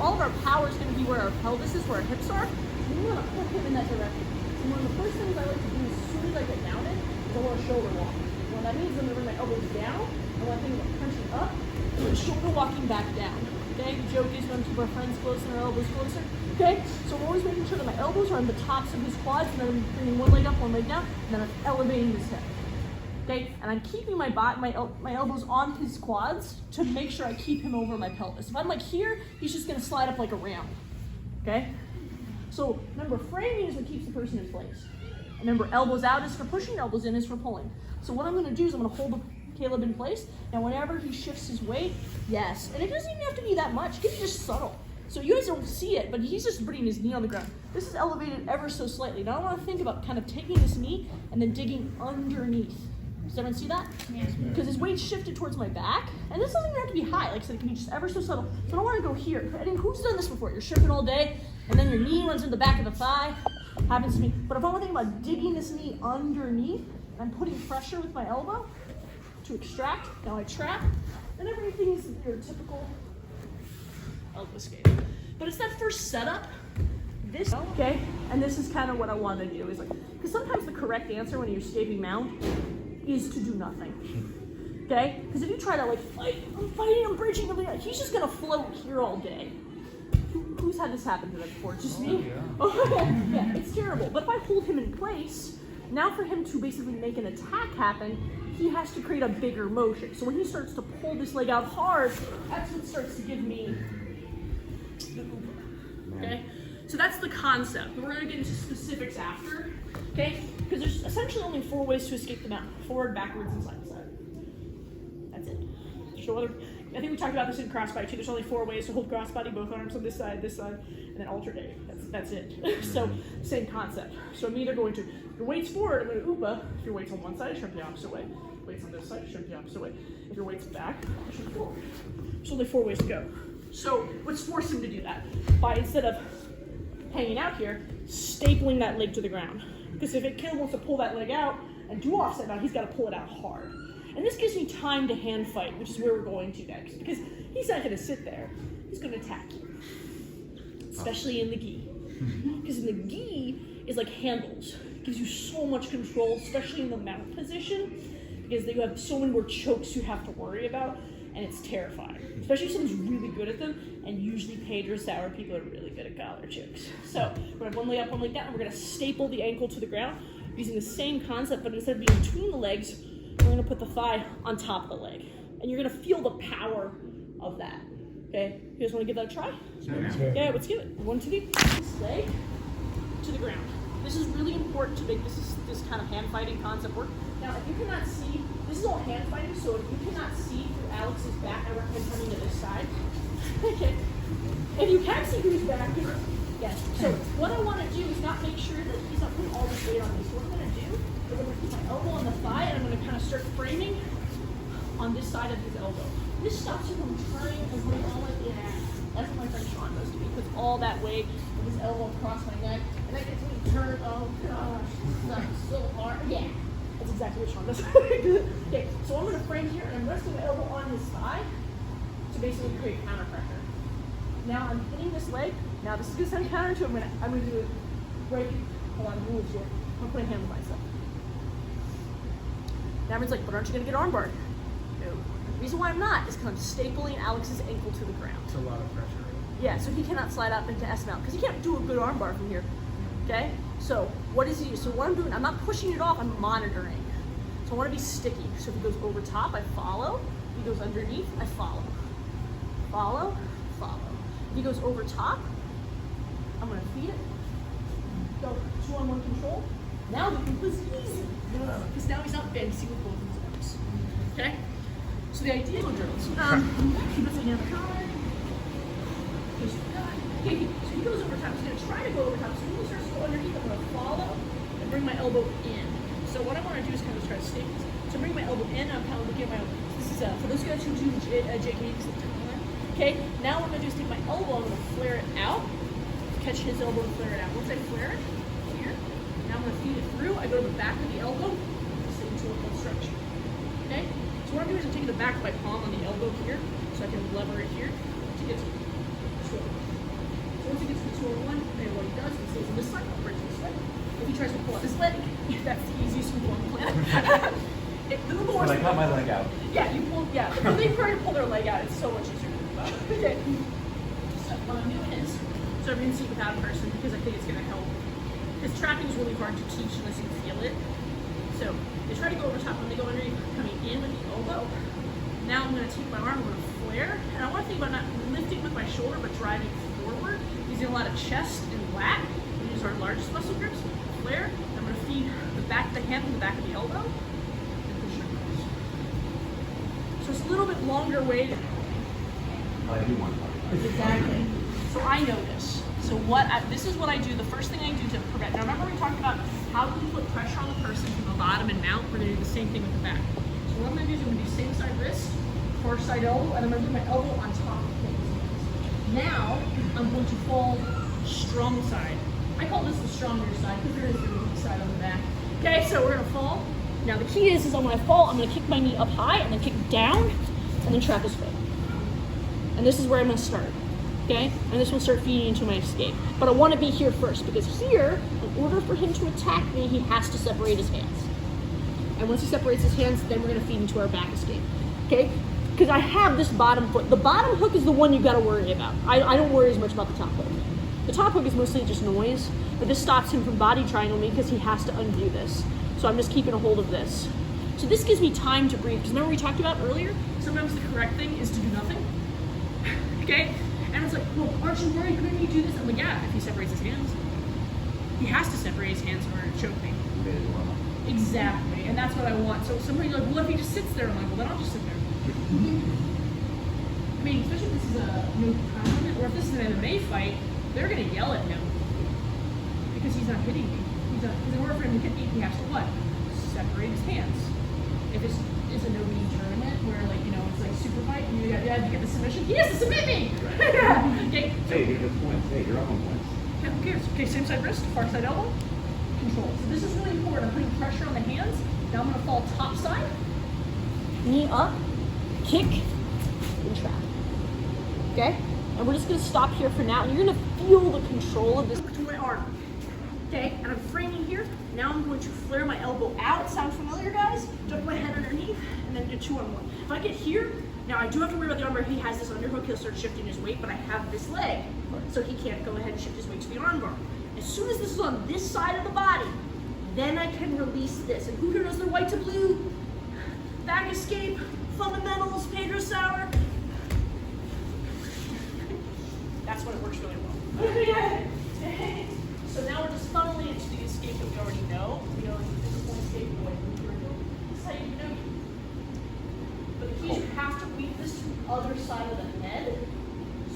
all of our power is going to be where our pelvis is, where our hips are. So we want to put him in that direction. So one of the first things I like to do as soon as I get mounted is I want to shoulder walk. What that means is I'm going to bring my elbows down. I want to think about punching up and then shoulder walking back down. Okay, the joke is when keep our friends close and our elbows closer. Okay, so I'm always making sure that my elbows are on the tops of his quads, and then I'm bringing one leg up, one leg down, and then I'm elevating his hip. Okay, and I'm keeping my elbows on his quads to make sure I keep him over my pelvis. If I'm like here, he's just gonna slide up like a ramp. Okay, so remember, framing is what keeps the person in place. Remember, elbows out is for pushing, elbows in is for pulling. So what I'm gonna do is I'm gonna hold Caleb in place. Now whenever he shifts his weight, yes, and it doesn't even have to be that much, it can be just subtle. So you guys don't see it, but he's just putting his knee on the ground. This is elevated ever so slightly. Now I want to think about kind of taking this knee and then digging underneath. Does everyone see that? Yes. Because his weight's shifted towards my back, and this doesn't even have to be high. Like I said, it can be just ever so subtle. So I don't want to go here. I mean, who's done this before? You're stripping all day, and then your knee runs in the back of the thigh. Happens to me. But if I want to think about digging this knee underneath, I'm putting pressure with my elbow to extract. Now I trap, and everything is your typical elbow skate. But it's that first setup. This, okay, and this is kind of what I want to do. Is like, because sometimes the correct answer when you're escaping mount is to do nothing. Okay? Because if you try to like fight, I'm fighting, I'm bridging, he's just gonna float here all day. Who's had this happen to them before? Just me? Oh, yeah, it's terrible. But if I hold him in place, now for him to basically make an attack happen, he has to create a bigger motion. So when he starts to pull this leg out hard, that's what starts to give me the uber. Okay? So that's the concept. We're gonna get into specifics after, okay? Because there's essentially only 4 ways to escape the mount: forward, backwards, and side to side. That's it. So whether, I think we talked about this in crossbody too. There's only 4 ways to hold crossbody: both arms on this side, and then alternate. That's it. So same concept. So I'm either going to, if your weight's forward, I'm going to upa. If your weight's on one side, shrimp the opposite way. If weight's on this side, shrimp the opposite way. If your weight's back, shrimp forward. There's only 4 ways to go. So let's force him to do that by, instead of hanging out here, stapling that leg to the ground. Because if Caleb wants to pull that leg out and do offset mount, he's got to pull it out hard. And this gives me time to hand fight, which is where we're going to next. Because he's not going to sit there. He's going to attack you. Especially in the gi. Because in the gi is like handles. It gives you so much control, especially in the mount position. Because you have so many more chokes you have to worry about. And it's terrifying. Especially if someone's really good at them. And usually paid or sour people are really good at collar chokes. So we're gonna have one leg up, one leg down, and we're gonna staple the ankle to the ground using the same concept, but instead of being between the legs, we're gonna put the thigh on top of the leg. And you're gonna feel the power of that. Okay, you guys wanna give that a try? Yeah, let's give it. 1, 2, 3. This leg to the ground. This is really important to make this kind of hand fighting concept work. Now, if you cannot see, this is all hand fighting, so if you cannot see through Alex's back, I recommend coming to this side. Okay. If you can see who's back here, yes. So what I want to do is not make sure that he's not putting all this weight on me. So what I'm going to do is I'm going to put my elbow on the thigh, and I'm going to kind of start framing on this side of his elbow. This stops him from turning his weight all like that. That's what my friend Sean does to me. He puts all that weight of his elbow across my neck, and that gets me to turn. Oh gosh, that's so hard. Yeah, that's exactly what Sean does. Okay, so I'm going to frame here, and I'm resting my elbow on his thigh to basically create counter pressure. Now I'm hitting this leg. Now this is going to sound counterintuitive. I'm going to do it right. Hold on, moves here. I'm putting hand on myself. Now everyone's like, but aren't you going to get armbarred? No. The reason why I'm not is because I'm stapling Alex's ankle to the ground. It's a lot of pressure. Yeah, so he cannot slide up into S mount because he can't do a good armbar from here. Okay? So what is he? So what I'm doing, I'm not pushing it off, I'm monitoring. So I want to be sticky. So if he goes over top, I follow. If he goes underneath, I follow. Follow, follow. If he goes over top, I'm going to feed it. Go 2-on-1 control. Now the move is easy. Because now he's not bending with both of his arms. Okay? So the idea of drills. Keep it together. Okay, so he goes over top. He's going to try to go over top. So when he starts to go underneath, I'm going to follow and bring my elbow in. So what I want to do is kind of try to stay. So bring my elbow in. I'm kind of looking at my elbow. This is for those guys who do JKs. Okay, now what I'm going to do is take my elbow, I'm going to flare it out, catch his elbow and flare it out. Once I flare it, here, now I'm going to feed it through. I go to the back of the elbow, sit into a little stretch. Okay, so what I'm doing is I'm taking the back of my palm on the elbow here, so I can lever it here to get to the shoulder. tries to pull out his leg. That's the easiest move on the planet. The more But I got my leg out. Yeah, you pull. Yeah, when they try to pull their leg out, it's so much easier to move out. Okay. So what I'm doing is, so I'm going to see without a person because I think it's going to help. Because trapping is really hard to teach unless you feel it. So they try to go over top. When they go underneath, coming in with the elbow. Now I'm going to take my arm, I'm going to flare, and I want to think about not lifting with my shoulder, but driving forward, using a lot of chest and lat. We use our largest muscle groups. Flare. I'm going to feed the back of the hand and the back of the elbow. And push it across. So it's a little bit longer way to. I do want to. Exactly. So I know this. So this is what I do. The first thing I do to prevent. Now remember we talked about how do we put pressure on the person from the bottom and mount. We're going to do the same thing with the back. So what I'm going to do is I'm going to do same side wrist, far side elbow, and I'm going to put my elbow on top of things. Now I'm going to fall strong side. I call this the stronger side because there is the weak side on the back. Okay, so we're going to fall. Now the key is when I fall, I'm going to kick my knee up high and then kick down and then trap his foot. And this is where I'm going to start. Okay? And this will start feeding into my escape. But I want to be here first because here, in order for him to attack me, he has to separate his hands. And once he separates his hands, then we're going to feed into our back escape. Okay? Because I have this bottom foot. The bottom hook is the one you got to worry about. I don't worry as much about the top hook. The top hook is mostly just noise, but this stops him from body triangling me because he has to undo this. So I'm just keeping a hold of this. So this gives me time to breathe. Because remember we talked about earlier, sometimes the correct thing is to do nothing. Okay? And it's like, well, aren't you worried? Couldn't he do this? I'm like, yeah, if he separates his hands. He has to separate his hands in order to choke me. Exactly, and that's what I want. So somebody's like, well, if he just sits there? I'm like, well, then I'll just sit there. I mean, especially if this is a new tournament, or if this is an MMA fight, they're going to yell at him. Because he's not hitting me. Because in order for him to hit me, he has to what? Separate his hands. If it's a no-beat tournament where, like, you know, it's like super fight, and you have to get the submission, he has to submit me! Okay. Hey, you get points. Hey, you're up on points. Yeah, who cares? Okay, same side wrist, far side elbow, control. So this is really important. I'm putting pressure on the hands. Now I'm going to fall top side, knee up, kick, and trap. Okay? And we're just going to stop here for now. And you're going to feel the control of this to my arm. Okay? And I'm framing here. Now I'm going to flare my elbow out. Sound familiar, guys? Duck my head underneath, and then do 2-on-1. If I get here, now I do have to worry about the arm where he has this underhook. He'll start shifting his weight, but I have this leg. So he can't go ahead and shift his weight to the arm bar. As soon as this is on this side of the body, then I can release this. And who here knows their white to blue? Back escape, fundamentals, Pedro Sauer. That's when it works really well. So now we're just funneling into the escape that we already know. We know it's a point escape, the way we were doing. This is how you know you. But the key is you have to weave this to the other side of the head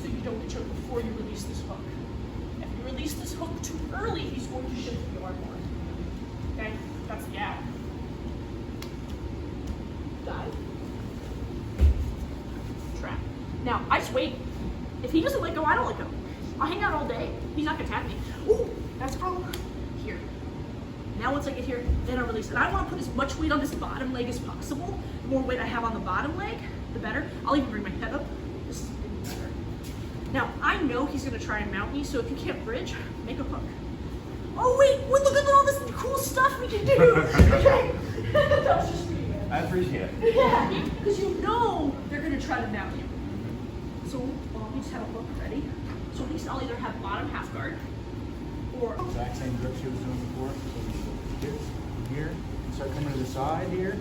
so you don't get choked before you release this hook. If you release this hook too early, he's going to shift the arm more. Okay? That's the out. Dive. Trap. Now, I just wait. If he doesn't let go, I don't let go. I'll hang out all day. He's not going to tap me. Ooh, that's a problem. Here. Now once I get here, then I'll release it. I want to put as much weight on this bottom leg as possible. The more weight I have on the bottom leg, the better. I'll even bring my head up. This is even better. Now, I know he's going to try and mount me, so if you can't bridge, make a hook. Oh, wait, look at all this cool stuff we can do. Okay. That was just pretty good. I appreciate it. Yeah, because you know they're going to try to mount you. So we just have a hook ready. So at least I'll either have bottom half guard or Exact same grip she was doing before. So here, start coming to the side here.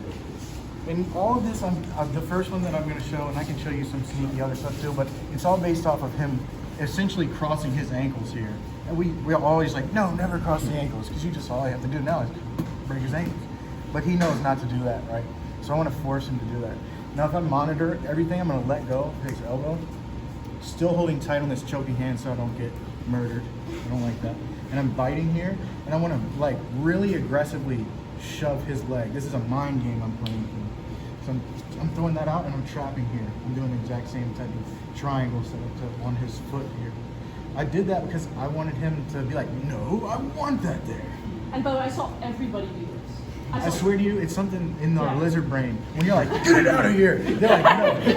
And all of this, the first one that I'm going to show, and I can show you some sneaky other stuff too, but it's all based off of him essentially crossing his ankles here. And we're always like, no, never cross the ankles, because you just all you have to do now is break his ankles. But he knows not to do that, right? So I want to force him to do that. Now if I monitor everything, I'm going to let go of his elbow, still holding tight on this choking hand so I don't get murdered. I don't like that. And I'm biting here, and I want to like really aggressively shove his leg. This is a mind game I'm playing for. So I'm throwing that out and I'm trapping here. I'm doing the exact same type of triangle setup on his foot here. I did that because I wanted him to be like, no, I want that there. And by the way, I saw everybody do this. I swear to you, it's something in the Yeah. lizard brain. When you're like, get it out of here, they're like,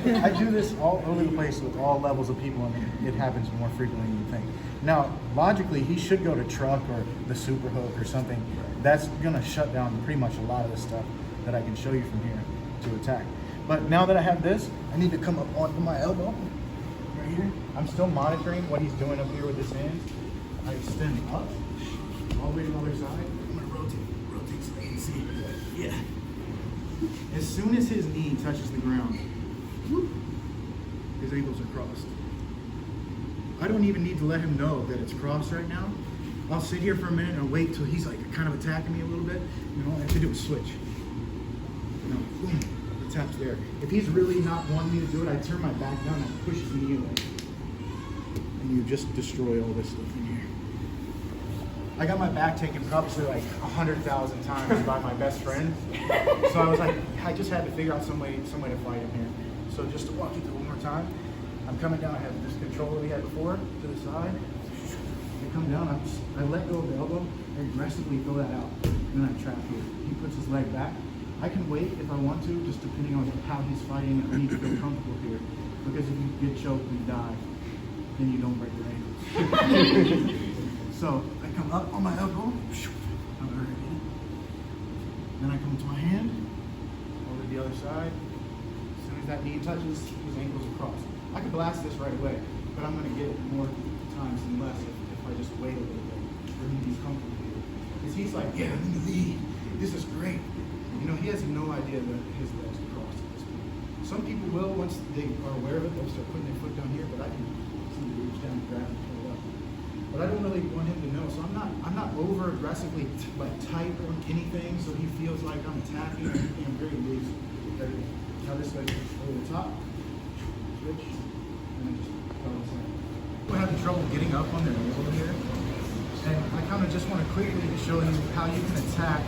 no. I do this all over the place with all levels of people, and it happens more frequently than you think. Now, logically, he should go to truck or the super hook or something. That's gonna shut down pretty much a lot of the stuff that I can show you from here to attack. But now that I have this, I need to come up onto my elbow, right here. I'm still monitoring what he's doing up here with his hands. I extend up, all the way to the other side. I'm gonna rotate so you can see. Yeah. As soon as his knee touches the ground, whoop, his ankles are crossed. I don't even need to let him know that it's crossed right now. I'll sit here for a minute and wait till he's like kind of attacking me a little bit. You know, all I have to do is switch. You know, boom, the tap's there. If he's really not wanting me to do it, I turn my back down and push his knee away. And you just destroy all this stuff in here. I got my back taken probably like 100,000 times by my best friend. So I was like, I just had to figure out some way to fight him here. So just to walk you through one more time, I'm coming down, I have this control that we had before, to the side. I come down, I let go of the elbow, and aggressively throw that out. And then I trap here. He puts his leg back. I can wait if I want to, just depending on how he's fighting. I need to feel comfortable here. Because if you get choked and die, then you don't break your ankle. So I come up on my elbow, then I come to my hand, over to the other side. As soon as that knee touches, his ankles are crossed. I could blast this right away, but I'm going to get it more times than less if I just wait a little bit for him to be comfortable here. Because he's like, yeah, I'm in the lead. This is great. You know, he has no idea that his legs are crossed at this point. Some people will, once they are aware of it, they'll start putting their foot down here, but I can simply reach down and grab and pull it up. But I don't really want him to know, so I'm not over aggressively like tight on anything, so he feels like I'm attacking or anything. I'm very loose. Now this way, over the top, switch, and then just go inside. We're having trouble getting up on their elbow here, and I kind of just want to quickly show you how you can attack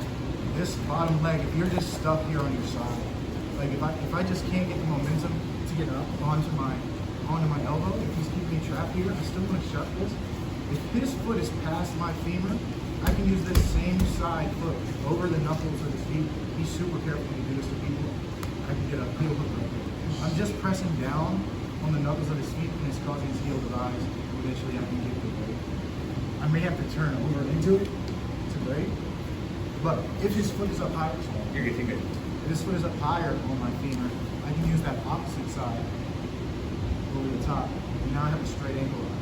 this bottom leg if you're just stuck here on your side. Like if I just can't get the momentum to get up onto my elbow, if he's keeping me trapped here, I still want to shut this. If his foot is past my femur, I can use this same side foot over the knuckles of his feet. Be super careful when you do this to people. I can get a heel hook right there. I'm just pressing down on the knuckles of his feet and it's causing his heel to rise. Eventually I can get the break. I may have to turn over into it to break. But if his foot is up higher, You're good. if his foot is up higher on my femur, I can use that opposite side over the top. And now I have a straight ankle line.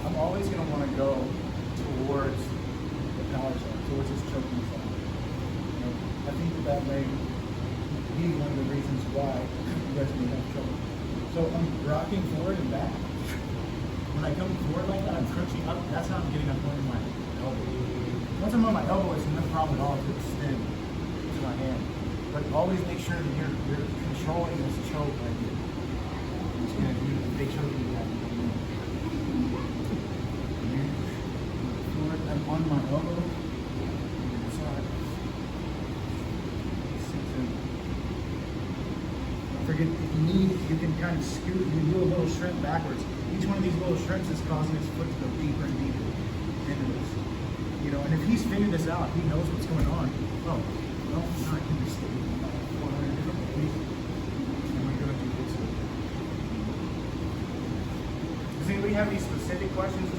I'm always going to want to go towards the power side, towards his choking side. You know, I think that may be one of the reasons why you guys may have trouble. So I'm rocking forward and back. When I come forward like that, I'm crunching up. That's how I'm getting up on my elbow. Once I'm on my elbow, it's no problem at all to extend to my hand. But always make sure that you're controlling this choke right here. I'm just going to do the big choke you got. I'm on my elbow. Forget if you need, you can kind of scoot, you do a little shrimp backwards. Each one of these little shrimps is causing his foot to go deeper and deeper into this. You know, and if he's figured this out, he knows what's going on. Oh, well, now I can just stay. Does anybody have any specific questions?